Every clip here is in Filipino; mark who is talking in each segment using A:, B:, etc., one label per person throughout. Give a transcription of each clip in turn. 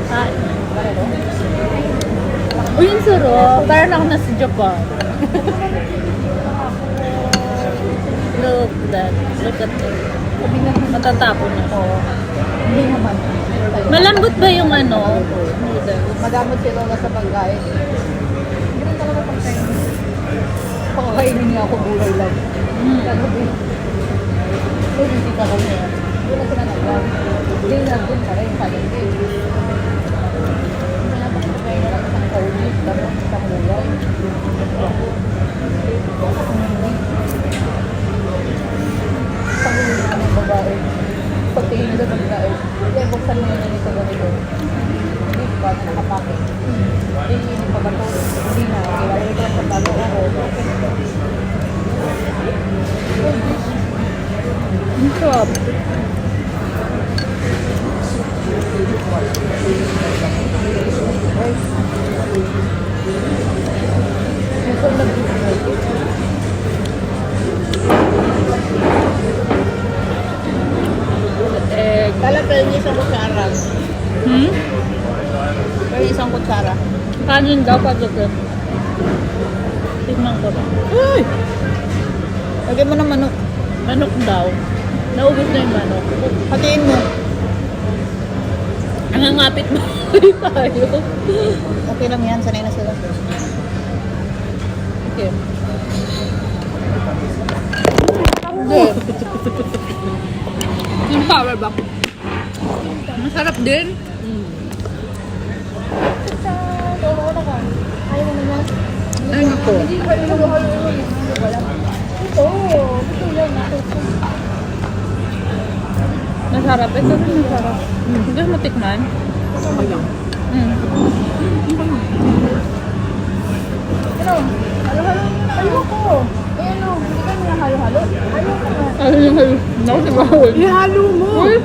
A: Ay. Uy, yung sarap. Parang ako nasa Japan. Look that. Look at it. Matatapon na.
B: Oo. Hindi naman.
A: Malambot ba yung ano? Noodles?
B: Madamot si Lola sa pagkain. Ganun talaga pagkain. Pakakainin niya ako gulay lang. Kagabi. So, hindi ka kami. Hindi na sila nagwan. Hindi na nagwan pa rin. Sayang din. Hindi na pagkain na lang isang kaulit. Tapos isang gulay. Pag-uwi na ng babae. Pagtingin nila sa pagkain. Kaya buksan mo yun sa ganito. Hindi pa nakapake. Hindi pa ba ito? Hindi na. Kaya ito lang sa bago ako.
A: Ang sarap.
B: Ito nag-ibig.
A: Egg.
B: Kala pa yung isang kutsara. Pero isang kutsara.
A: Kanin daw pagdating. Tignan ko ba?
B: Uy! Lagyan mo ng manok.
A: Manok daw. Naubos na yung manok.
B: Hatiin mo.
A: Ang ngapit ba tayo?
B: Okay lang yan. Sanay na sila.
A: Okay.
B: Hindi.
A: Yung power ba? Masarap din.
B: Ayaw mo naman.
A: Ay, nako.
B: Hindi ba yung Oo. Ito yan.
A: Masarap. Ito rin masarap. Hindi mo tikman?
B: Okay lang. Ano? Halo-halo. Ayoko. Eh ano? Hindi ka nila halo-halo? Ayoko na.
A: Ay, naku si bawal.
B: Ihalo mo.
A: Uy!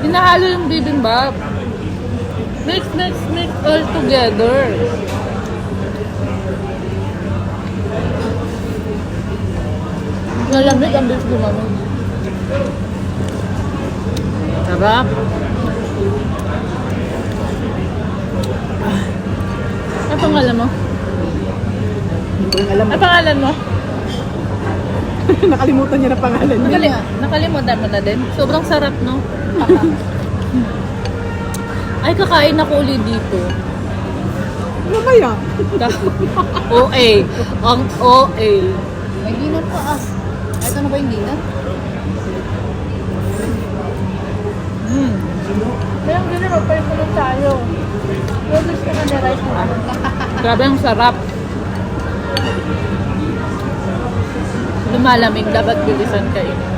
A: Hinahalo yung bibimbap. Mix all together.
B: Nalamig ang beef gumamit.
A: Sarap. Ano pangalan mo?
B: Hindi ko rin alam.
A: Ano pangalan mo?
B: Nakalimutan niya na pangalan niya.
A: Nakalimutan mo na din. Sobrang sarap, no? Ay, kakain ako ulit dito.
B: Mamaya.
A: OA. Ang OA.
B: May dinner pa ah. Ito na ba yung dinner? May ang dinner, magpalipunod tayo. Noodles ka na na rice mo.
A: Grabe, ang sarap. Lumalamig. Dapat bilisan kainin.